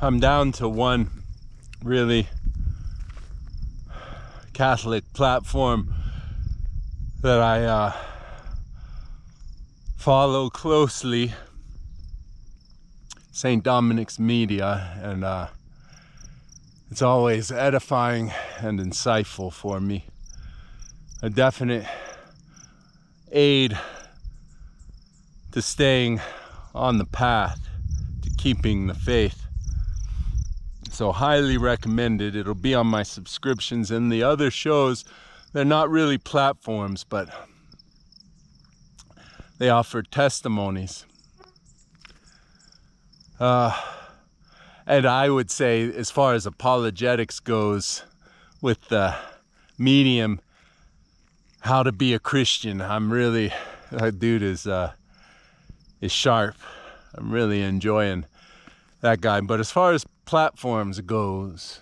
I'm down to one really Catholic platform that I follow closely, St. Dominic's Media, and it's always edifying and insightful for me. A definite aid to staying on the path, to keeping the faith. So highly recommended. It'll be on my subscriptions. And the other shows, they're not really platforms, but they offer testimonies. And I would say, as far as apologetics goes, with the medium, how to be a Christian, I'm really, that dude is sharp. I'm really enjoying that guy. But as far as platforms goes,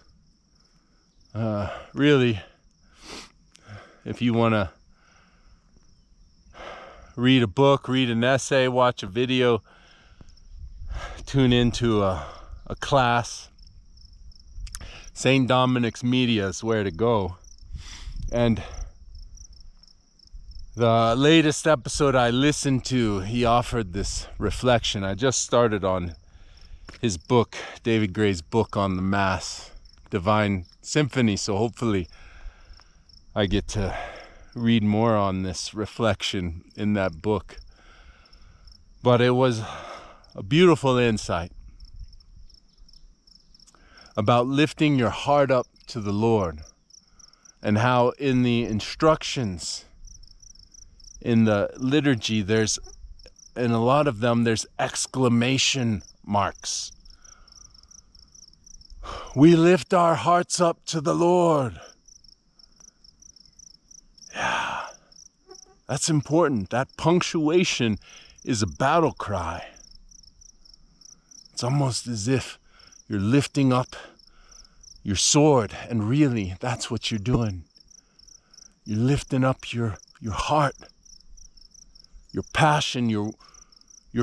really, if you want to read a book, read an essay, watch a video, tune into a class, St. Dominic's Media is where to go. And the latest episode I listened to, he offered this reflection. I just started on his book, David Gray's book on the Mass, Divine Symphony, so hopefully I get to read more on this reflection in that book. But it was a beautiful insight about lifting your heart up to the Lord, and how in the instructions in the liturgy, there's, in a lot of them, there's exclamation marks. We lift our hearts up to the Lord. Yeah, that's important. That punctuation is a battle cry. It's almost as if you're lifting up your sword, and really, that's what you're doing. You're lifting up your heart, your passion, your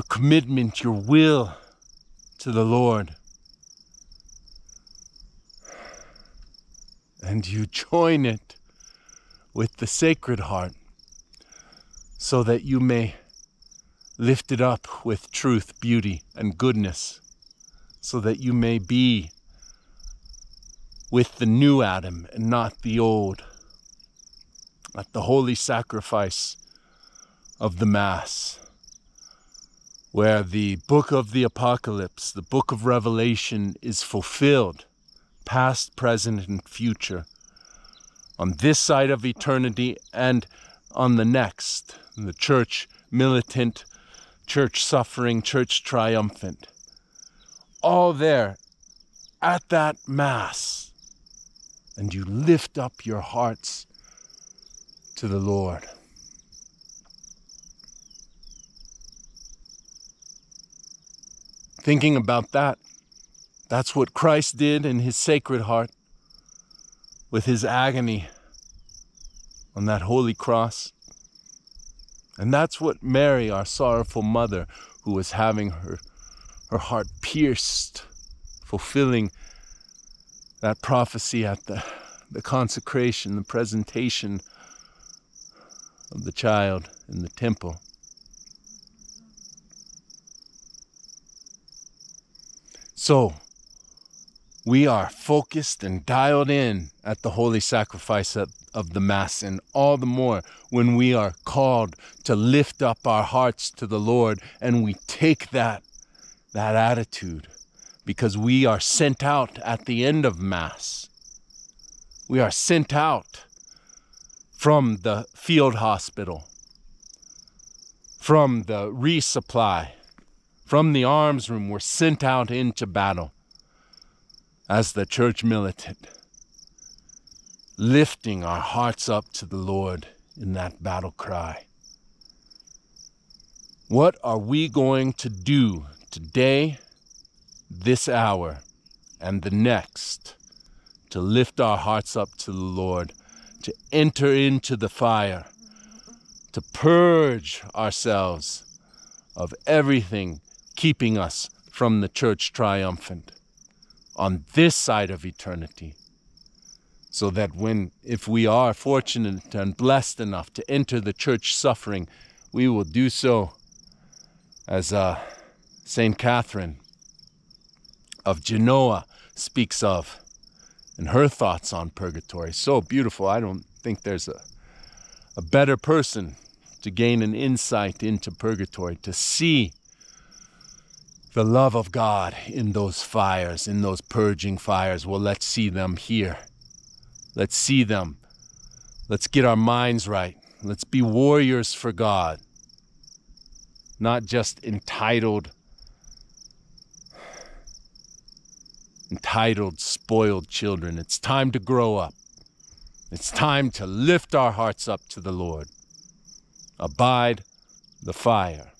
commitment, your will to the Lord. And you join it with the Sacred Heart so that you may lift it up with truth, beauty, and goodness, so that you may be with the new Adam and not the old, at the holy sacrifice of the Mass, where the book of the Apocalypse, the book of Revelation, is fulfilled, past, present, and future, on this side of eternity and on the next. The church militant, church suffering, church triumphant, all there at that Mass. And you lift up your hearts to the Lord. Thinking about that, that's what Christ did in his Sacred Heart with his agony on that holy cross. And that's what Mary, our sorrowful mother, who was having her heart pierced, fulfilling that prophecy at the consecration, the presentation of the child in the temple. So, we are focused and dialed in at the holy sacrifice of the Mass, and all the more when we are called to lift up our hearts to the Lord, and we take that attitude, because we are sent out at the end of Mass. We are sent out from the field hospital, from the resupply, from the arms room. We're sent out into battle as the church militant, lifting our hearts up to the Lord in that battle cry. What are we going to do today, this hour, and the next, to lift our hearts up to the Lord, to enter into the fire, to purge ourselves of everything keeping us from the church triumphant? on this side of eternity, so that if we are fortunate and blessed enough to enter the church suffering, we will do so as St. Catherine of Genoa speaks of in her thoughts on purgatory. So beautiful. I don't think there's a better person to gain an insight into purgatory, to see the love of God in those fires, in those purging fires. Well, let's see them here. Let's see them. Let's get our minds right. Let's be warriors for God, not just entitled, spoiled children. It's time to grow up. It's time to lift our hearts up to the Lord. Abide the fire.